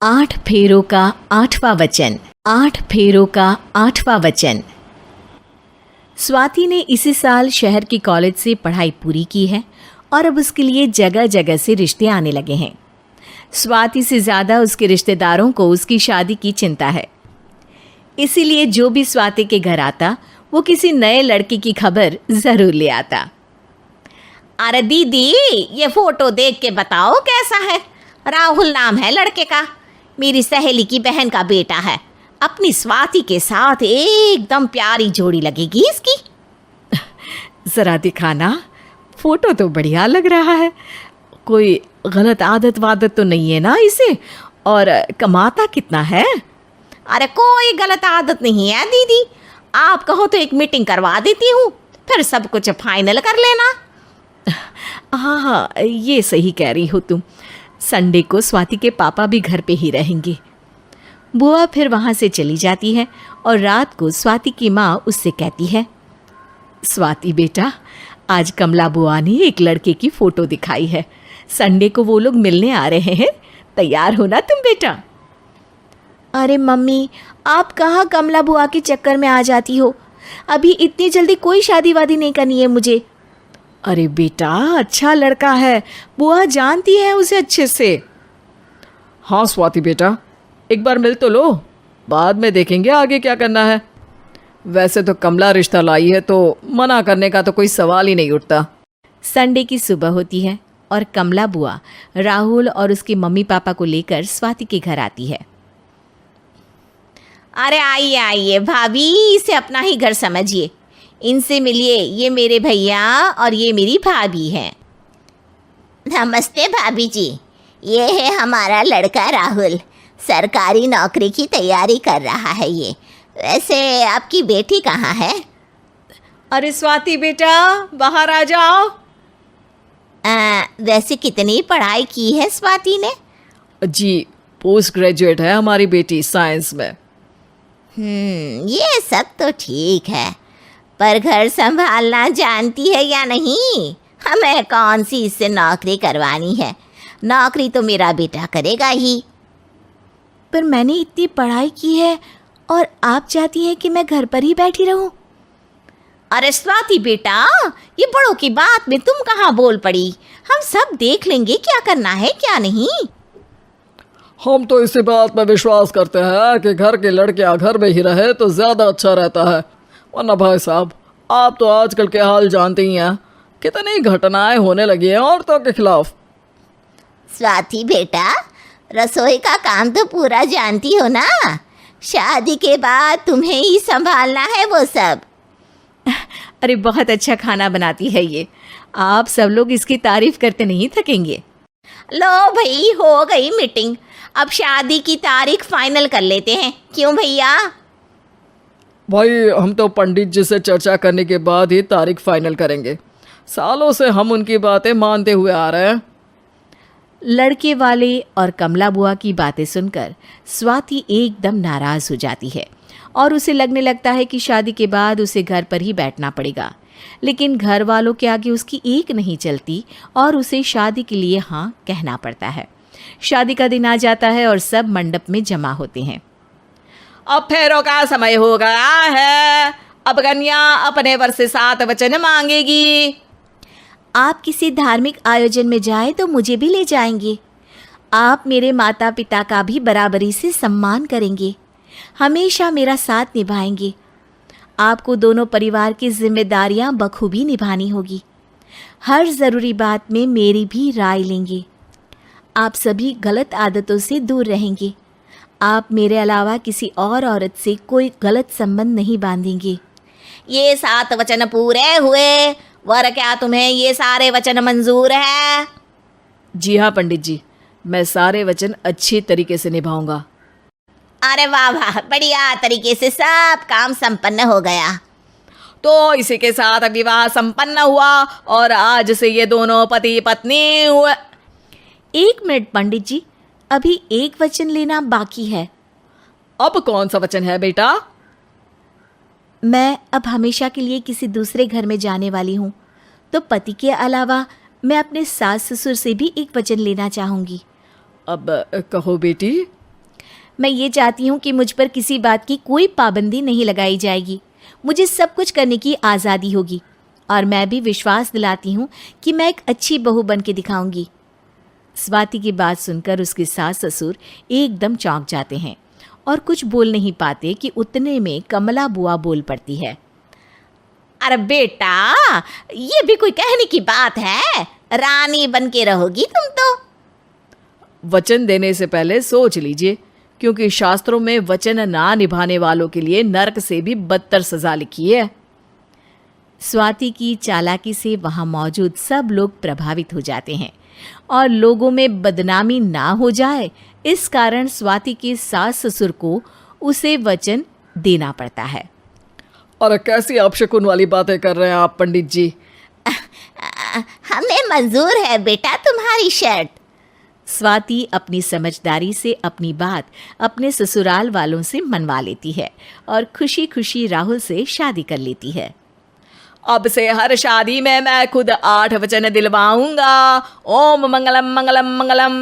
आठ फेरों का आठवां वचन। आठ फेरों का आठवां वचन। स्वाति ने इसी साल शहर की कॉलेज से पढ़ाई पूरी की है और अब उसके लिए जगह जगह से रिश्ते आने लगे हैं। स्वाति से ज़्यादा उसके रिश्तेदारों को उसकी शादी की चिंता है, इसीलिए जो भी स्वाति के घर आता वो किसी नए लड़के की खबर ज़रूर ले आता। अरे दीदी, ये फोटो देख के बताओ कैसा है। राहुल नाम है लड़के का, मेरी सहेली की बहन का बेटा है। अपनी स्वाति के साथ एकदम प्यारी जोड़ी लगेगी इसकी। ज़रा दिखाना, फोटो तो बढ़िया लग रहा है। कोई गलत आदत वादत तो नहीं है ना इसे? और कमाता कितना है? अरे कोई गलत आदत नहीं है दीदी, आप कहो तो एक मीटिंग करवा देती हूँ, फिर सब कुछ फाइनल कर लेना। हाँ हाँ, ये सही कह रही हो तुम। संडे को स्वाति के पापा भी घर पे ही रहेंगे। बुआ फिर वहाँ से चली जाती है और रात को स्वाति की माँ उससे कहती है, स्वाति बेटा, आज कमला बुआ ने एक लड़के की फ़ोटो दिखाई है। संडे को वो लोग मिलने आ रहे हैं, तैयार हो ना तुम बेटा? अरे मम्मी, आप कहाँ कमला बुआ के चक्कर में आ जाती हो? अभी इतनी जल्दी कोई शादी वादी नहीं करनी है मुझे। अरे बेटा, अच्छा लड़का है, बुआ जानती है उसे अच्छे से। हाँ स्वाति बेटा, एक बार मिल तो लो, बाद में देखेंगे आगे क्या करना है। वैसे तो कमला रिश्ता लाई है तो मना करने का तो कोई सवाल ही नहीं उठता। संडे की सुबह होती है और कमला बुआ राहुल और उसके मम्मी पापा को लेकर स्वाति के घर आती है। अरे आइए आइए भाभी, इसे अपना ही घर समझिए, इनसे मिलिए। ये मेरे भैया और ये मेरी भाभी हैं। नमस्ते भाभी जी, ये है हमारा लड़का राहुल, सरकारी नौकरी की तैयारी कर रहा है ये। वैसे आपकी बेटी कहाँ है? अरे स्वाति बेटा, बाहर आ जाओ। वैसे कितनी पढ़ाई की है स्वाति ने? जी, पोस्ट ग्रेजुएट है हमारी बेटी साइंस में। ये सब तो ठीक है, पर घर संभालना जानती है या नहीं? हमें कौन सी इससे नौकरी करवानी है, नौकरी तो मेरा बेटा करेगा ही। पर मैंने इतनी पढ़ाई की है और आप चाहती हैं कि मैं घर पर ही बैठी रहूं? अरे स्वाति बेटा, ये बड़ों की बात में तुम कहाँ बोल पड़ी? हम सब देख लेंगे क्या करना है क्या नहीं। हम तो इसी बात में विश्वास करते हैं कि घर के लड़कियां घर में ही रहे तो ज़्यादा अच्छा रहता है, वरना भाई साहब आप तो आजकल के हाल जानते ही हैं, कितनी घटनाएं होने लगी हैं औरतों के खिलाफ। स्वाति बेटा, रसोई का काम तो पूरा जानती हो ना? शादी के बाद तुम्हें ही संभालना है वो सब। अरे बहुत अच्छा खाना बनाती है ये, आप सब लोग इसकी तारीफ करते नहीं थकेंगे। लो भाई, हो गई मीटिंग, अब शादी की तारीख फाइनल कर लेते हैं, क्यों भैया? भाई हम तो पंडित जी से चर्चा करने के बाद ही तारीख फाइनल करेंगे, सालों से हम उनकी बातें मानते हुए आ रहे हैं। लड़के वाले और कमला बुआ की बातें सुनकर स्वाति एकदम नाराज़ हो जाती है और उसे लगने लगता है कि शादी के बाद उसे घर पर ही बैठना पड़ेगा। लेकिन घर वालों के आगे उसकी एक नहीं चलती और उसे शादी के लिए हाँ कहना पड़ता है। शादी का दिन आ जाता है और सब मंडप में जमा होते हैं। अब फेरों का समय हो गया है, अब कन्या अपने वर से 7 वचन मांगेगी। आप किसी धार्मिक आयोजन में जाएं तो मुझे भी ले जाएंगे। आप मेरे माता पिता का भी बराबरी से सम्मान करेंगे, हमेशा मेरा साथ निभाएंगे। आपको दोनों परिवार की जिम्मेदारियां बखूबी निभानी होगी। हर ज़रूरी बात में मेरी भी राय लेंगे। आप सभी गलत आदतों से दूर रहेंगे। आप मेरे अलावा किसी और औरत से कोई गलत संबंध नहीं बांधेंगे। ये 7 वचन पूरे हुए, वर क्या तुम्हें ये सारे वचन मंजूर है? जी हाँ पंडित जी, मैं सारे वचन अच्छी तरीके से निभाऊंगा। अरे वाह वाह, बढ़िया तरीके से सब काम संपन्न हो गया। तो इसी के साथ विवाह संपन्न हुआ और आज से ये दोनों पति पत्नी हुए। 1 मिनट पंडित जी, अभी एक वचन लेना बाकी है। अब कौन सा वचन है बेटा? मैं अब हमेशा के लिए किसी दूसरे घर में जाने वाली हूँ, तो पति के अलावा मैं अपने सास ससुर से भी एक वचन लेना चाहूँगी। अब कहो बेटी। मैं ये चाहती हूँ कि मुझ पर किसी बात की कोई पाबंदी नहीं लगाई जाएगी। मुझे सब कुछ करने की आज़ादी होगी और मैं भी विश्वास दिलाती हूँ कि मैं एक अच्छी बहू बन के दिखाऊंगी। स्वाति की बात सुनकर उसके सास ससुर एकदम चौंक जाते हैं और कुछ बोल नहीं पाते कि उतने में कमला बुआ बोल पड़ती है। अरे बेटा, ये भी कोई कहने की बात है? रानी बन के रहोगी तुम तो। वचन देने से पहले सोच लीजिए, क्योंकि शास्त्रों में वचन ना निभाने वालों के लिए नरक से भी बदतर सजा लिखी है। स्वाति की चालाकी से वहाँ मौजूद सब लोग प्रभावित हो जाते हैं और लोगों में बदनामी ना हो जाए, इस कारण स्वाति के सास ससुर को उसे वचन देना पड़ता है। अरे कैसी अपशकुन वाली बातें कर रहे हैं आप पंडित जी? हमें मंजूर है बेटा तुम्हारी शर्त। स्वाति अपनी समझदारी से अपनी बात अपने ससुराल वालों से मनवा लेती है और खुशी खुशी राहुल से शादी कर लेती है। अब से हर शादी में मैं खुद 8 वचन दिलवाऊंगा। ओम मंगलम मंगलम मंगलम।